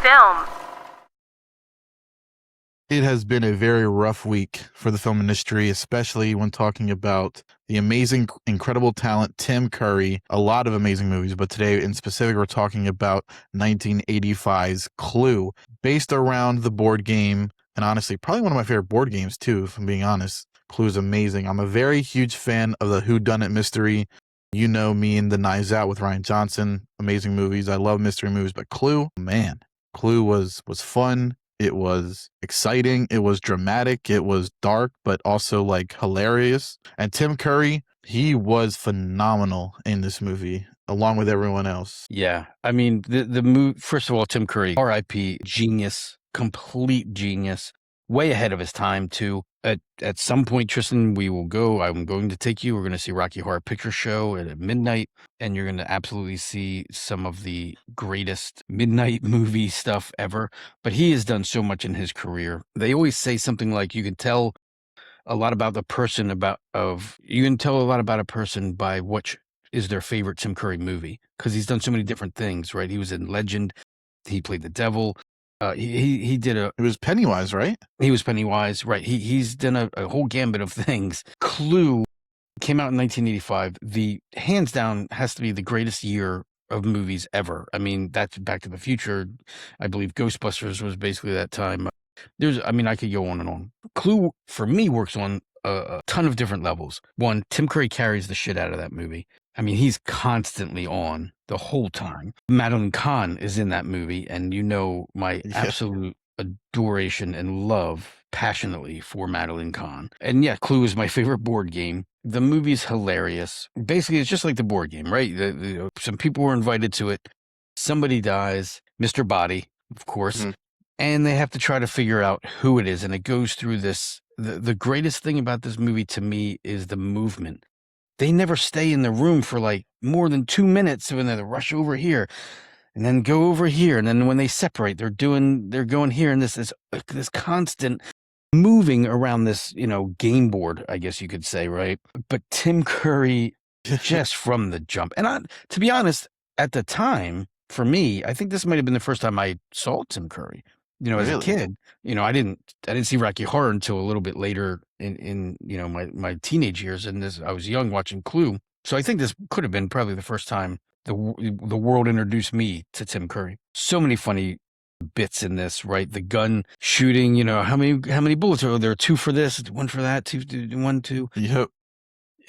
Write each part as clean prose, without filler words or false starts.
film. It has been a very rough week for the film industry, especially when talking about the amazing, incredible talent, Tim Curry. A lot of amazing movies, but today in specific, we're talking about 1985's Clue, based around the board game, and honestly, probably one of my favorite board games too, if I'm being honest. Clue is amazing. I'm a very huge fan of the whodunit mystery. You know me and The Knives Out with Rian Johnson. Amazing movies. I love mystery movies, but Clue, man, Clue was fun. It was exciting. It was dramatic. It was dark, but also like hilarious. And Tim Curry, he was phenomenal in this movie, along with everyone else. Yeah, I mean the movie. First of all, Tim Curry, R.I.P. Genius, complete genius, way ahead of his time too. At some point, Tristan, we will go. I'm going to take you. We're going to see Rocky Horror Picture Show at midnight, and you're going to absolutely see some of the greatest midnight movie stuff ever. But he has done so much in his career. They always say something like, you can tell a lot about the person you can tell a lot about a person by what is their favorite Tim Curry movie, because he's done so many different things, right? He was in Legend. He played the devil. He did It was Pennywise, right? He was Pennywise, right? He's done a whole gambit of things. Clue came out in 1985. The hands down has to be the greatest year of movies ever. I mean, that's Back to the Future. I believe Ghostbusters was basically that time. I could go on and on. Clue for me works on a ton of different levels. One, Tim Curry carries the shit out of that movie. I mean, he's constantly on the whole time. Madeline Kahn is in that movie, and you know my absolute adoration and love passionately for Madeline Kahn. And yeah, Clue is my favorite board game. The movie's hilarious. Basically, it's just like the board game, right? Some people were invited to it. Somebody dies, Mr. Body, of course, and they have to try to figure out who it is. And it goes through this. The greatest thing about this movie to me is the movement. They never stay in the room for like more than 2 minutes when they rush over here and then go over here. And then when they separate, they're going here, and this constant moving around this, game board, I guess you could say, right? But Tim Curry, just from the jump. And to be honest, at the time, for me, I think this might have been the first time I saw Tim Curry. As a kid, I didn't see Rocky Horror until a little bit later in my teenage years, and I was young watching Clue. So I think this could have been probably the first time the world introduced me to Tim Curry. So many funny bits in this, right? The gun shooting, how many bullets are there? 2 for this, 1 for that, 2. Yep.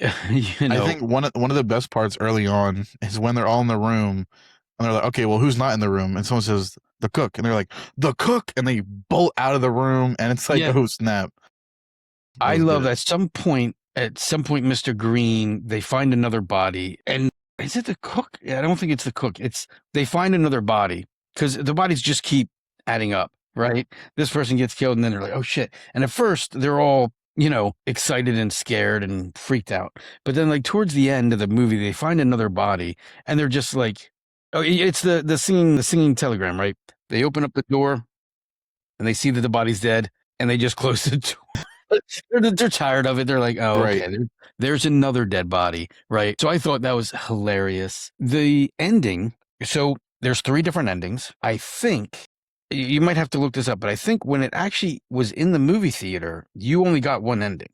I think one of the best parts early on is when they're all in the room and they're like, okay, well, who's not in the room? And someone says the cook, and they're like, the cook, and they bolt out of the room, and it's like, oh snap. I love that. At some point, Mr. Green, they find another body, and is it the cook? Yeah, I don't think it's the cook. They find another body, because the bodies just keep adding up, right? This person gets killed, and then they're like, oh shit. And at first, they're all, excited and scared and freaked out. But then, like, towards the end of the movie, they find another body, and they're just like, oh, it's the singing telegram, right? They open up the door, and they see that the body's dead, and they just close the door. They're tired of it. They're like, oh, right. Okay, there's another dead body, right? So I thought that was hilarious. The ending, so there's 3 different endings. I think, you might have to look this up, but I think when it actually was in the movie theater, you only got one ending.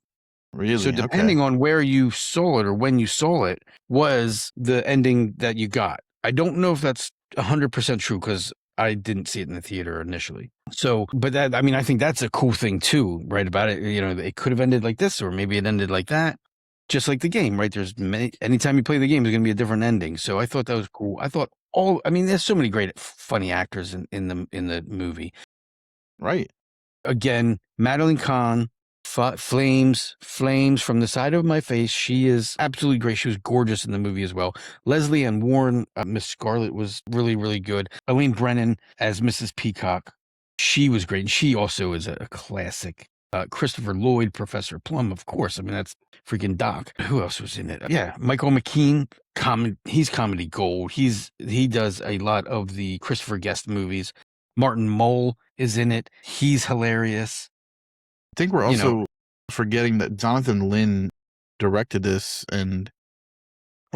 Really? So depending on where you saw it or when you saw it was the ending that you got. I don't know if that's 100% true, because I didn't see it in the theater initially. So, but I think that's a cool thing too, right? About it, it could have ended like this, or maybe it ended like that. Just like the game, right? Anytime you play the game, there's going to be a different ending. So I thought that was cool. I thought there's so many great, funny actors in the movie. Right. Again, Madeline Kahn, flames from the side of my face. She is absolutely great. She was gorgeous in the movie as well. Leslie Ann Warren, Miss Scarlet, was really, really good. Elaine Brennan as Mrs. Peacock, she was great. And she also is a classic. Christopher Lloyd, Professor Plum, of course. I mean, that's freaking Doc. Who else was in it? Yeah, Michael McKean, he's comedy gold. He does a lot of the Christopher Guest movies. Martin Mull is in it. He's hilarious. I think we're also forgetting that Jonathan Lynn directed this, and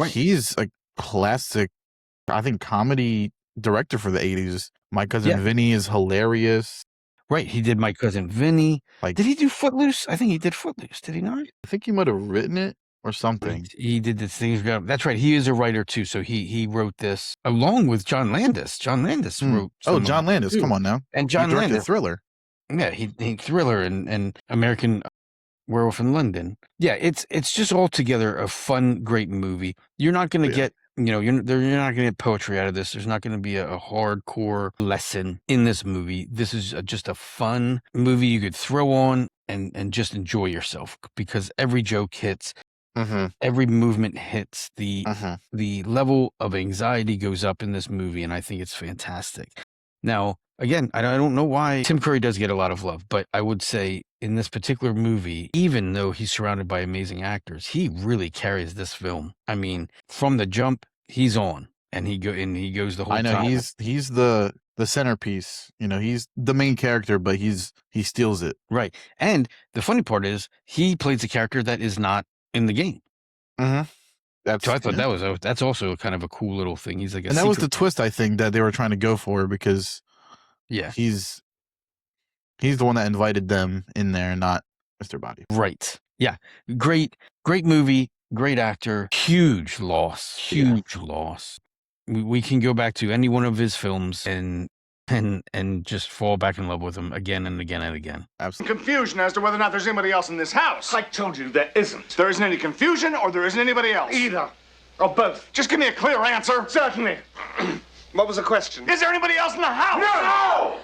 he's a classic, I think, comedy director for the 80s. My Cousin Yeah. Vinny is hilarious. Right. He did My Cousin Vinny. Like, Did he do Footloose? I think he did Footloose. Did he not? I think he might have written it or something. He did the things. That's right. He is a writer too. So he wrote this along with John Landis. John Landis wrote. Oh, some John of it, Landis, too. come on now. And He John directed Landis. Thriller. Yeah, he Thriller and American Werewolf in London. Yeah, it's just altogether a fun, great movie. You're not going to get, you're not going to get poetry out of this. There's not going to be a hardcore lesson in this movie. This is just a fun movie you could throw on and just enjoy yourself because every joke hits. Every movement hits. The level of anxiety goes up in this movie, and I think it's fantastic. Now, again, I don't know why Tim Curry does get a lot of love, but I would say in this particular movie, even though he's surrounded by amazing actors, he really carries this film. I mean, from the jump, he's on, and he goes the whole time. I know he's the centerpiece. He's the main character, but he steals it. Right. And the funny part is he plays a character that is not in the game. So I thought that's also kind of a cool little thing. He's like, and that was the twist I think that they were trying to go for because he's the one that invited them in there, not Mr. Body. Right. Yeah. Great movie. Great actor. Huge loss. Huge loss. We can go back to any one of his films and just fall back in love with him again and again and again. Absolutely. Confusion as to whether or not there's anybody else in this house. I told you there isn't. There isn't any confusion or there isn't anybody else? Either. Or both. Just give me a clear answer. Certainly. What was the question? Is there anybody else in the house? No!